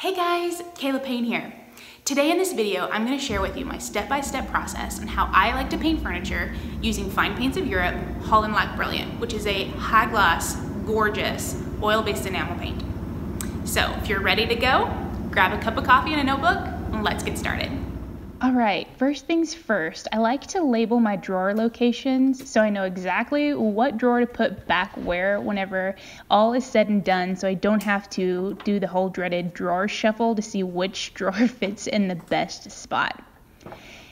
Hey guys, Kayla Payne here. Today in this video, I'm going to share with you my step-by-step process on how I like to paint furniture using Fine Paints of Europe Holland Lac Brilliant, which is a high-gloss, gorgeous, oil-based enamel paint. So if you're ready to go, grab a cup of coffee and a notebook, and let's get started. All right, first things first, I like to label my drawer locations so I know exactly what drawer to put back where whenever all is said and done, so I don't have to do the whole dreaded drawer shuffle to see which drawer fits in the best spot.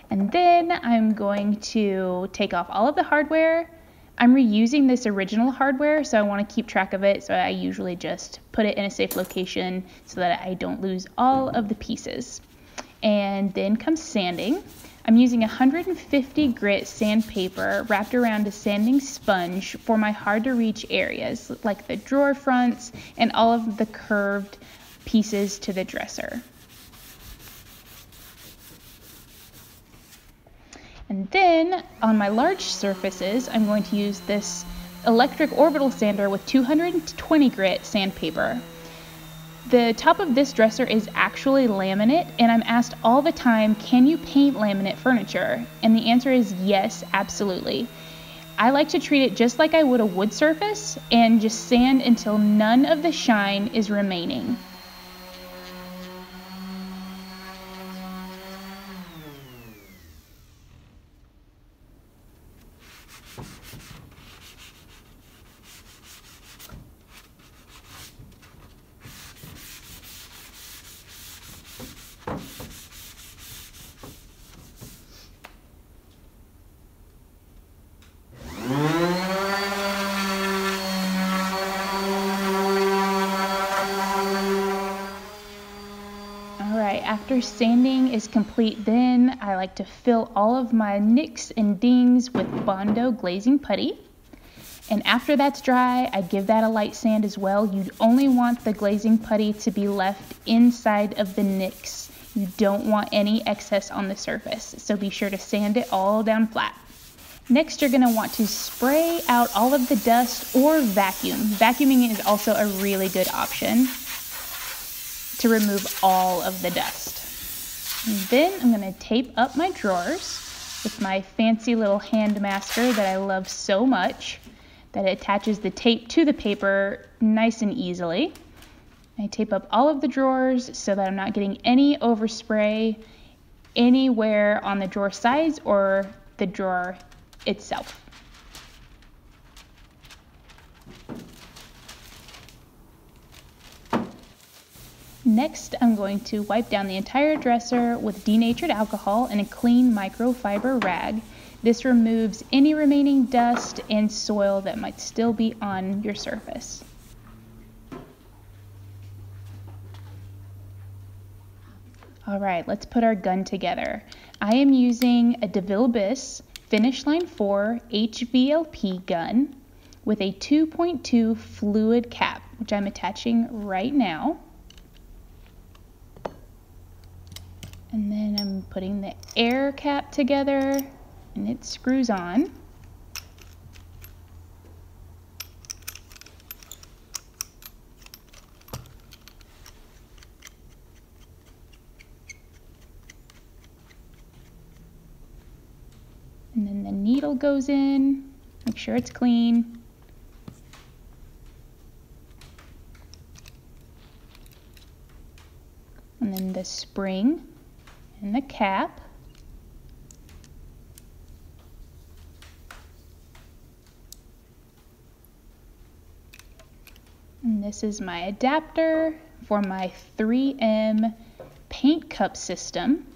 And then I'm going to take off all of the hardware. I'm reusing this original hardware, so I want to keep track of it, so I usually just put it in a safe location so that I don't lose all of the pieces. And then comes sanding. I'm using 150 grit sandpaper wrapped around a sanding sponge for my hard to reach areas like the drawer fronts and all of the curved pieces to the dresser. And then on my large surfaces, I'm going to use this electric orbital sander with 220 grit sandpaper. The top of this dresser is actually laminate, and I'm asked all the time, can you paint laminate furniture? And the answer is yes, absolutely. I like to treat it just like I would a wood surface and just sand until none of the shine is remaining. After sanding is complete, then I like to fill all of my nicks and dings with Bondo glazing putty. And after that's dry, I give that a light sand as well. You'd only want the glazing putty to be left inside of the nicks. You don't want any excess on the surface, so be sure to sand it all down flat. Next, you're going to want to spray out all of the dust or vacuum. Vacuuming is also a really good option to remove all of the dust. And then I'm going to tape up my drawers with my fancy little hand masker that I love so much that it attaches the tape to the paper nice and easily. I tape up all of the drawers so that I'm not getting any overspray anywhere on the drawer sides or the drawer itself. Next, I'm going to wipe down the entire dresser with denatured alcohol and a clean microfiber rag. This removes any remaining dust and soil that might still be on your surface. All right, let's put our gun together. I am using a DeVille Biss Finish Line 4 HVLP gun with a 2.2 fluid cap, which I'm attaching right now. And then I'm putting the air cap together and it screws on. And then the needle goes in, make sure it's clean. And then the spring and the cap. And this is my adapter for my 3M paint cup system.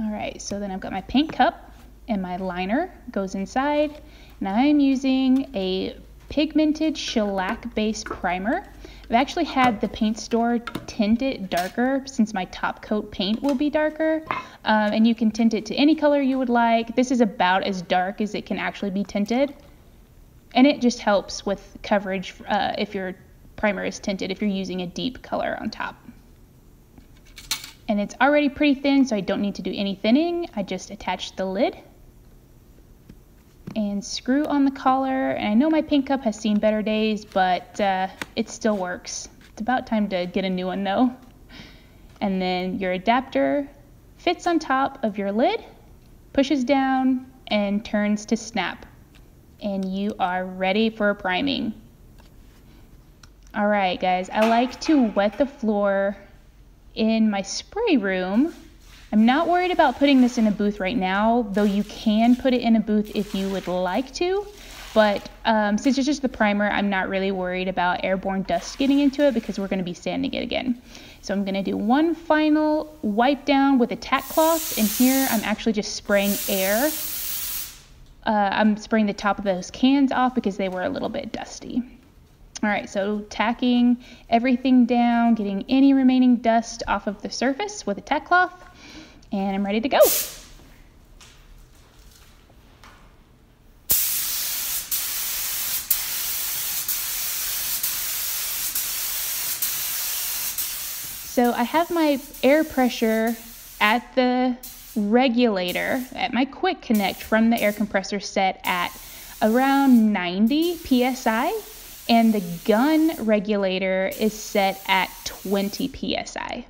All right, so then I've got my paint cup and my liner goes inside. And I'm using a pigmented shellac-based primer. I've actually had the paint store tint it darker since my top coat paint will be darker, and you can tint it to any color you would like. This is about as dark as it can actually be tinted, and it just helps with coverage if your primer is tinted, if you're using a deep color on top. And it's already pretty thin, so I don't need to do any thinning. I just attach the lid and screw on the collar. And I know my paint cup has seen better days, but it still works. It's about time to get a new one though. And then your adapter fits on top of your lid, pushes down, and turns to snap. And you are ready for priming. All right, guys, I like to wet the floor in my spray room. I'm not worried about putting this in a booth right now, though you can put it in a booth if you would like to. But since it's just the primer, I'm not really worried about airborne dust getting into it because we're going to be sanding it again. So I'm going to do one final wipe down with a tack cloth, and here I'm actually just spraying air. I'm spraying the top of those cans off because they were a little bit dusty. All right, so tacking everything down, getting any remaining dust off of the surface with a tack cloth, and I'm ready to go. So I have my air pressure at the regulator, at my quick connect from the air compressor set at around 90 PSI, and the gun regulator is set at 20 PSI.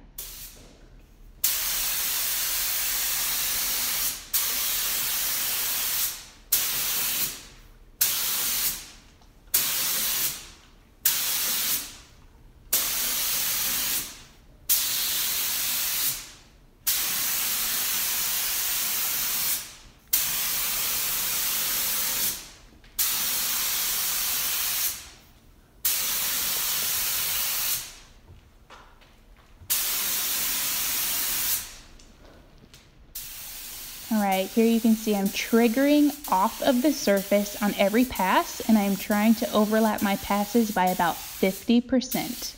All right, here you can see I'm triggering off of the surface on every pass, and I'm trying to overlap my passes by about 50%.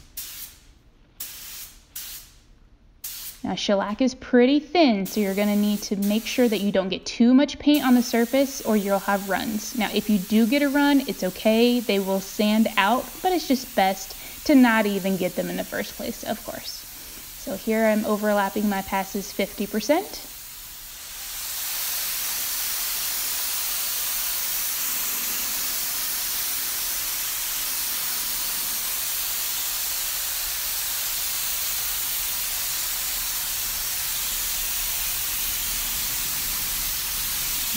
Now, shellac is pretty thin, so you're gonna need to make sure that you don't get too much paint on the surface or you'll have runs. Now, if you do get a run, it's okay. They will sand out, but it's just best to not even get them in the first place, of course. So here I'm overlapping my passes 50%.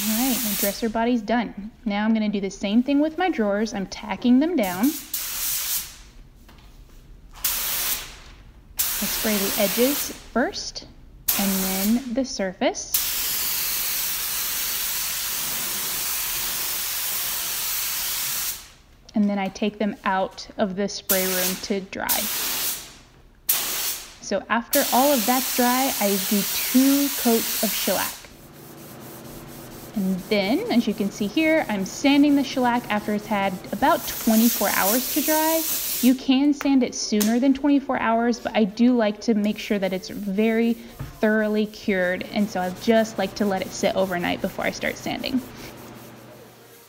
All right, my dresser body's done. Now I'm going to do the same thing with my drawers. I'm tacking them down. I spray the edges first and then the surface. And then I take them out of the spray room to dry. So after all of that's dry, I do 2 coats of shellac. And then, as you can see here, I'm sanding the shellac after it's had about 24 hours to dry. You can sand it sooner than 24 hours, but I do like to make sure that it's very thoroughly cured, and so I just like to let it sit overnight before I start sanding.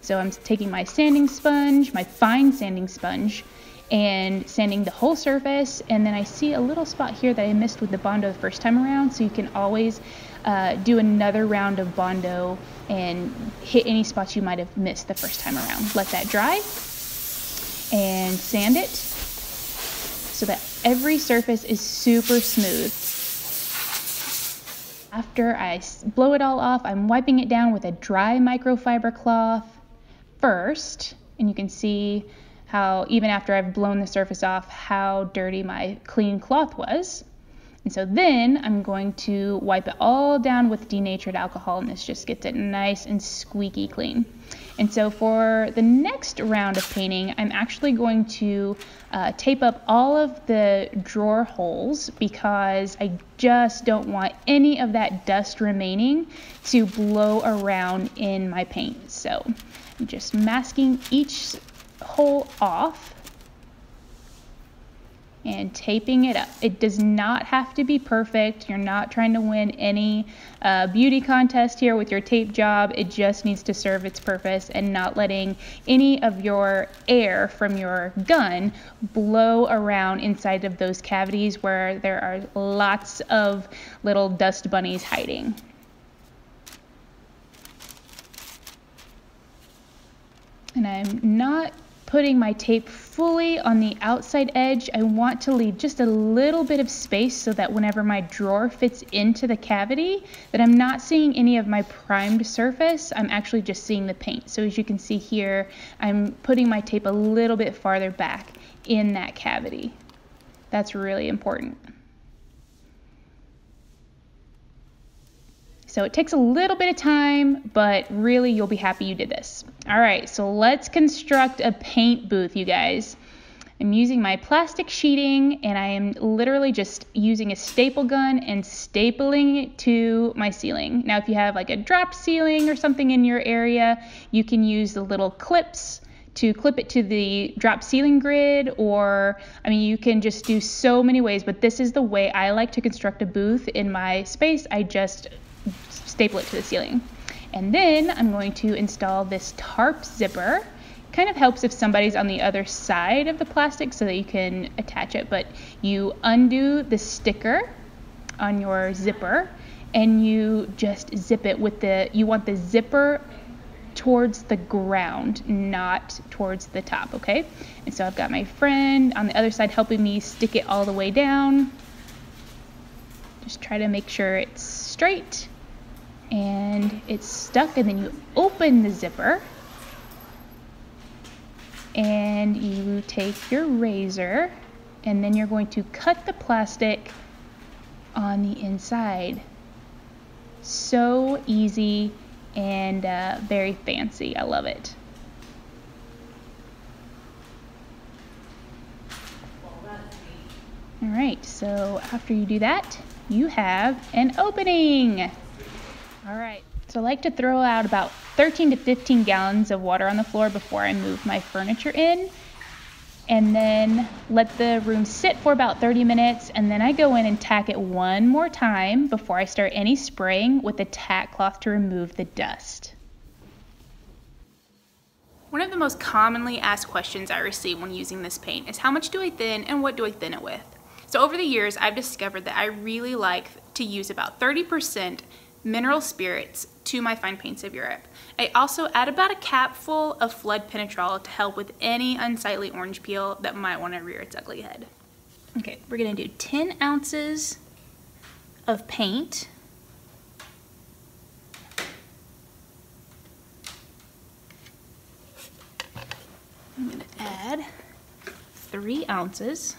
So I'm taking my sanding sponge, my fine sanding sponge, and sanding the whole surface, and then I see a little spot here that I missed with the Bondo the first time around, so you can always do another round of Bondo and hit any spots you might have missed the first time around. Let that dry and sand it so that every surface is super smooth. After I blow it all off, I'm wiping it down with a dry microfiber cloth first, and you can see how even after I've blown the surface off, how dirty my clean cloth was. And so then I'm going to wipe it all down with denatured alcohol, and this just gets it nice and squeaky clean. And so for the next round of painting, I'm actually going to tape up all of the drawer holes because I just don't want any of that dust remaining to blow around in my paint. So I'm just masking each hole off and taping it up. It does not have to be perfect. You're not trying to win any beauty contest here with your tape job. It just needs to serve its purpose and not letting any of your air from your gun blow around inside of those cavities where there are lots of little dust bunnies hiding. And I'm not putting my tape fully on the outside edge. I want to leave just a little bit of space so that whenever my drawer fits into the cavity, that I'm not seeing any of my primed surface, I'm actually just seeing the paint. So as you can see here, I'm putting my tape a little bit farther back in that cavity. That's really important. So it takes a little bit of time, but really you'll be happy you did this. All right, so let's construct a paint booth, you guys. I'm using my plastic sheeting, and I am literally just using a staple gun and stapling it to my ceiling. Now, if you have like a dropped ceiling or something in your area, you can use the little clips to clip it to the drop ceiling grid, or I mean, you can just do so many ways, but this is the way I like to construct a booth in my space. I just staple it to the ceiling. And then I'm going to install this tarp zipper. Kind of helps if somebody's on the other side of the plastic so that you can attach it, but you undo the sticker on your zipper and you just zip it with you want the zipper towards the ground, not towards the top, okay? And so I've got my friend on the other side helping me stick it all the way down. Just try to make sure it's straight and it's stuck, and then you open the zipper and you take your razor and then you're going to cut the plastic on the inside. So easy and very fancy. I love it. All right, so after you do that, you have an opening. All right, so I like to throw out about 13 to 15 gallons of water on the floor before I move my furniture in, and then let the room sit for about 30 minutes, and then I go in and tack it one more time before I start any spraying with a tack cloth to remove the dust. One of the most commonly asked questions I receive when using this paint is how much do I thin and what do I thin it with? So over the years, I've discovered that I really like to use about 30% mineral spirits to my fine paints of Europe. I also add about a capful of Flood Penetrol to help with any unsightly orange peel that might want to rear its ugly head. Okay, we're gonna do 10 ounces of paint. I'm gonna add 3 ounces.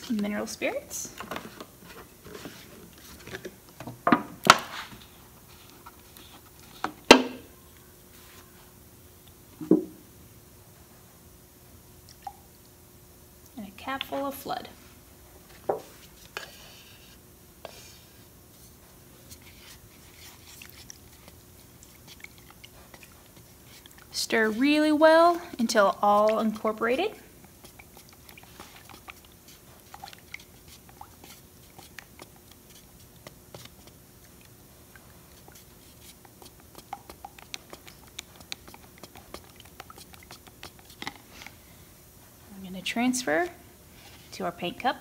Mineral spirits. And a capful of Flood. Stir really well until all incorporated. I'm going to transfer to our paint cup.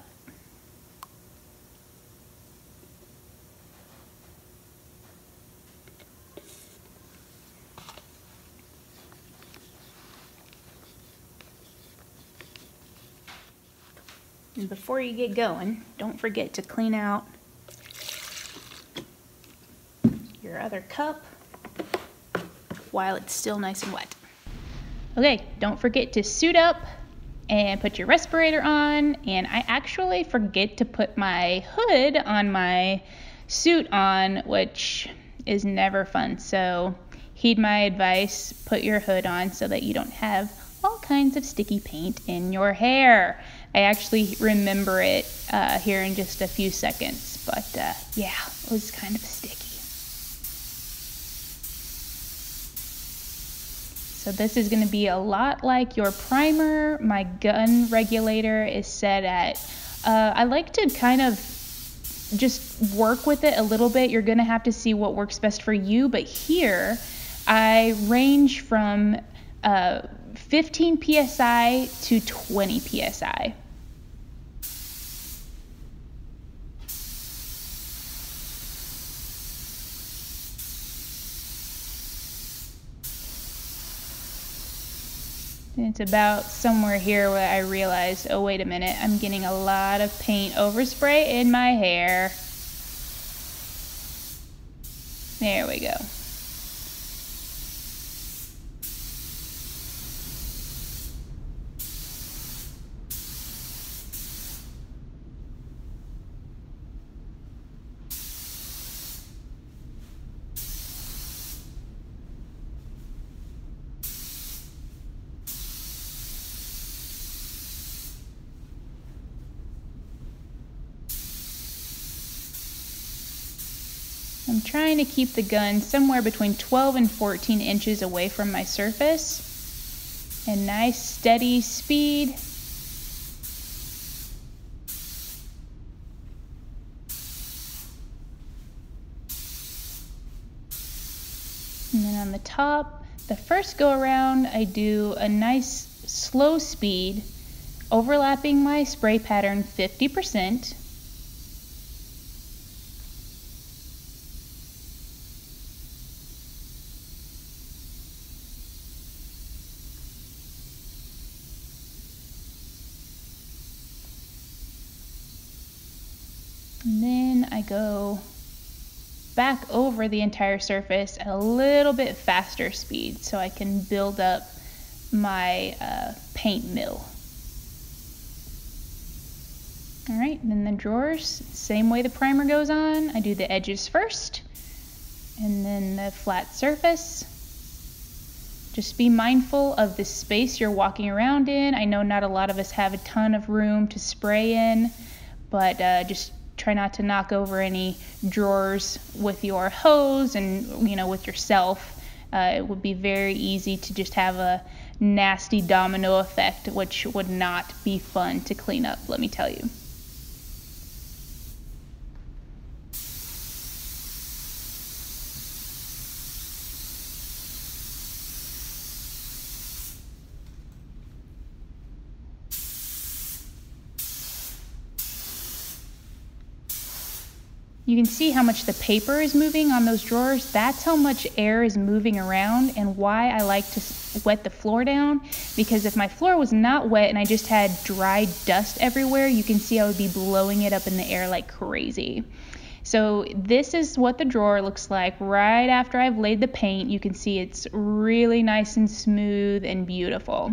And before you get going, don't forget to clean out your other cup while it's still nice and wet. Okay, don't forget to suit up and put your respirator on. And I actually forget to put my hood on my suit on, which is never fun. So heed my advice, put your hood on so that you don't have all kinds of sticky paint in your hair. I actually remember it here in just a few seconds, but yeah, it was kind of sticky. So this is going to be a lot like your primer. My gun regulator is set at, I like to kind of just work with it a little bit. You're going to have to see what works best for you, but here I range from 15 PSI to 20 PSI. And it's about somewhere here where I realized, oh wait a minute, I'm getting a lot of paint overspray in my hair. There we go. I'm trying to keep the gun somewhere between 12 and 14 inches away from my surface. And nice steady speed. And then on the top, the first go around, I do a nice slow speed, overlapping my spray pattern 50%. And then I go back over the entire surface at a little bit faster speed so I can build up my paint mill. All right, and then the drawers, same way the primer goes on. I do the edges first and then the flat surface. Just be mindful of the space you're walking around in. I know not a lot of us have a ton of room to spray in, but just try not to knock over any drawers with your hose and, you know, with yourself. It would be very easy to just have a nasty domino effect, which would not be fun to clean up, let me tell you. You can see how much the paper is moving on those drawers. That's how much air is moving around and why I like to wet the floor down. Because if my floor was not wet and I just had dry dust everywhere, you can see I would be blowing it up in the air like crazy. So this is what the drawer looks like right after I've laid the paint. You can see it's really nice and smooth and beautiful.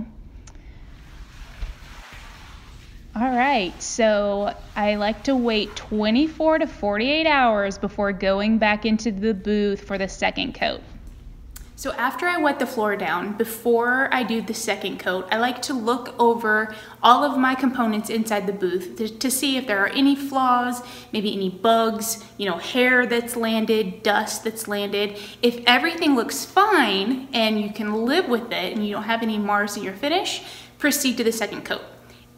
All right, so I like to wait 24 to 48 hours before going back into the booth for the second coat. So after I wet the floor down, before I do the second coat, I like to look over all of my components inside the booth to see if there are any flaws, maybe any bugs, you know, hair that's landed, dust that's landed. If everything looks fine and you can live with it and you don't have any marks in your finish, proceed to the second coat.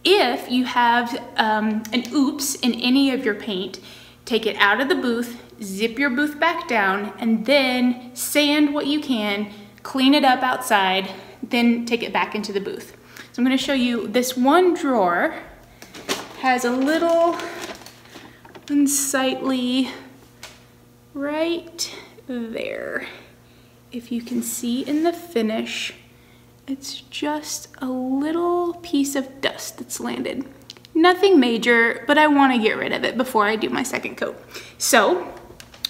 If you have an oops in any of your paint, take it out of the booth, zip your booth back down, and then sand what you can, clean it up outside, then take it back into the booth. So I'm going to show you this one drawer has a little unsightly right there. If you can see in the finish, it's just a little piece of dust that's landed. Nothing major, but I want to get rid of it before I do my second coat. So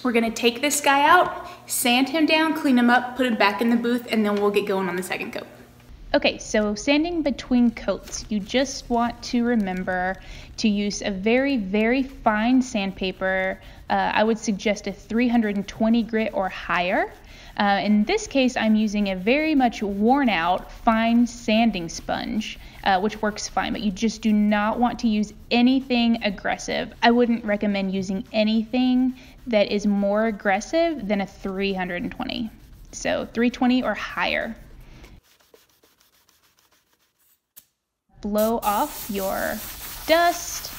we're gonna take this guy out, sand him down, clean him up, put him back in the booth, and then we'll get going on the second coat. Okay, so sanding between coats, you just want to remember to use a very, very fine sandpaper. I would suggest a 320 grit or higher. In this case, I'm using a very much worn out fine sanding sponge, which works fine, but you just do not want to use anything aggressive. I wouldn't recommend using anything that is more aggressive than a 320. So 320 or higher. Blow off your dust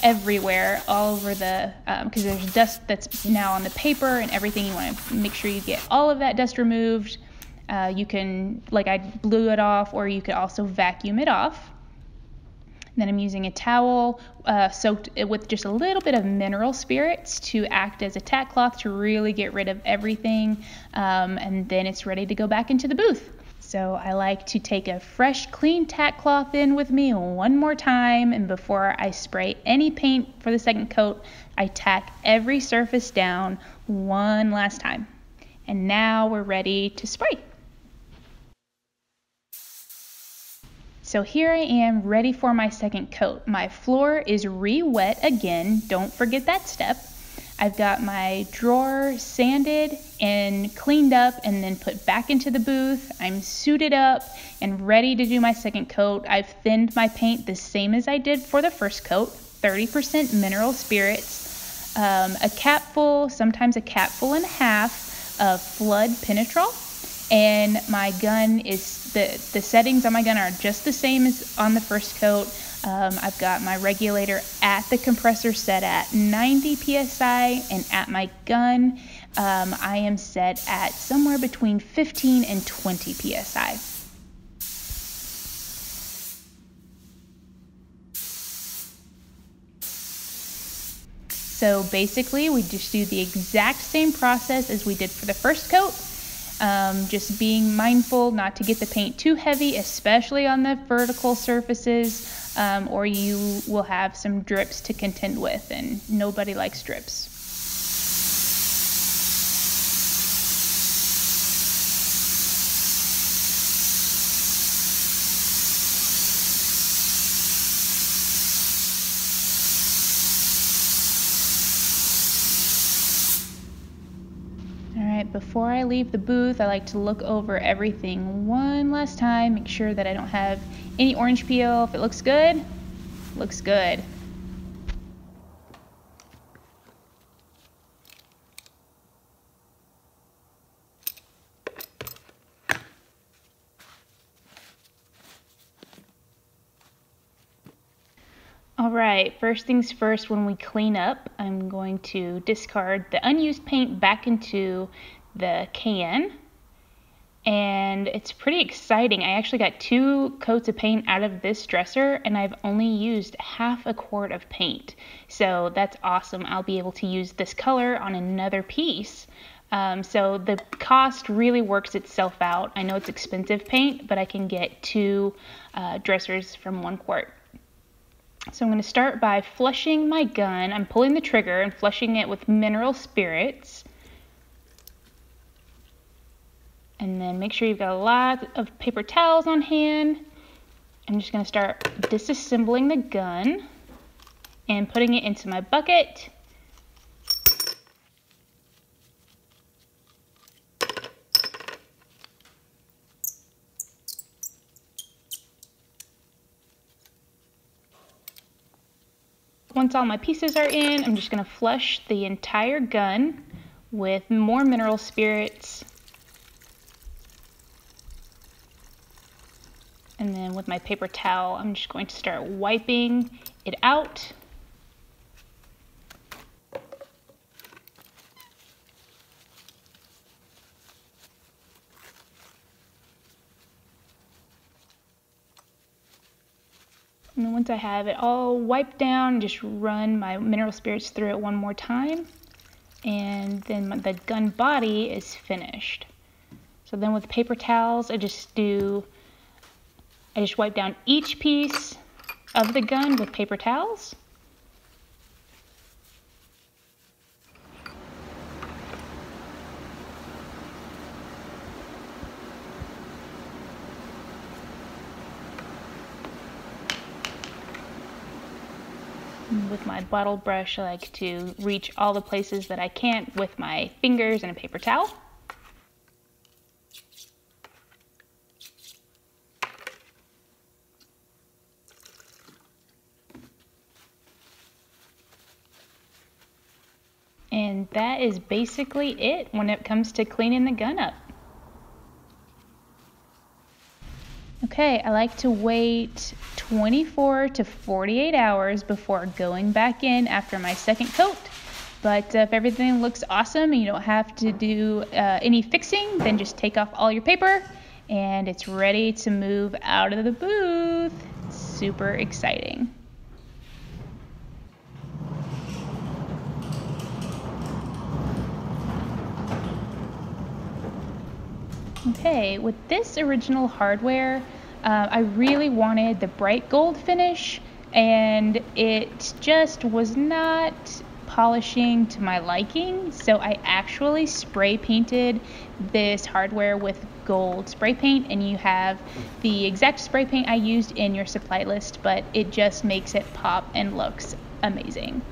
everywhere, all over the, because there's dust that's now on the paper and everything. You want to make sure you get all of that dust removed. You can, like I blew it off, or you could also vacuum it off. And then I'm using a towel soaked with just a little bit of mineral spirits to act as a tack cloth to really get rid of everything. And then it's ready to go back into the booth. So I like to take a fresh, clean tack cloth in with me one more time, and before I spray any paint for the second coat, I tack every surface down one last time. And now we're ready to spray. So here I am ready for my second coat. My floor is re-wet again, don't forget that step. I've got my drawer sanded and cleaned up and then put back into the booth. I'm suited up and ready to do my second coat. I've thinned my paint the same as I did for the first coat, 30% mineral spirits, a capful, sometimes a capful and a half of Flood Penetrol. And my gun is, the settings on my gun are just the same as on the first coat. I've got my regulator at the compressor set at 90 psi, and at my gun, I am set at somewhere between 15 and 20 psi. So basically, we just do the exact same process as we did for the first coat. Just being mindful not to get the paint too heavy, especially on the vertical surfaces, or you will have some drips to contend with, and nobody likes drips. Alright, before I leave the booth, I like to look over everything one last time, make sure that I don't have any orange peel. If it looks good, looks good. Alright, first things first, when we clean up, I'm going to discard the unused paint back into the can. And it's pretty exciting. I actually got 2 coats of paint out of this dresser, and I've only used half a quart of paint. So that's awesome. I'll be able to use this color on another piece. So the cost really works itself out. I know it's expensive paint, but I can get 2 dressers from 1 quart. So I'm going to start by flushing my gun. I'm pulling the trigger and flushing it with mineral spirits. And then make sure you've got a lot of paper towels on hand. I'm just going to start disassembling the gun and putting it into my bucket. Once all my pieces are in, I'm just going to flush the entire gun with more mineral spirits. And then with my paper towel, I'm just going to start wiping it out. And then once I have it all wiped down, just run my mineral spirits through it one more time. And then the gun body is finished. So then with paper towels, I just wipe down each piece of the gun with paper towels. With my bottle brush, I like to reach all the places that I can't with my fingers and a paper towel. And that is basically it when it comes to cleaning the gun up. Okay, I like to wait 24 to 48 hours before going back in after my second coat. But if everything looks awesome and you don't have to do any fixing, then just take off all your paper and it's ready to move out of the booth. Super exciting. Okay, with this original hardware, I really wanted the bright gold finish, and it just was not polishing to my liking, so I actually spray painted this hardware with gold spray paint, and you have the exact spray paint I used in your supply list, but it just makes it pop and looks amazing.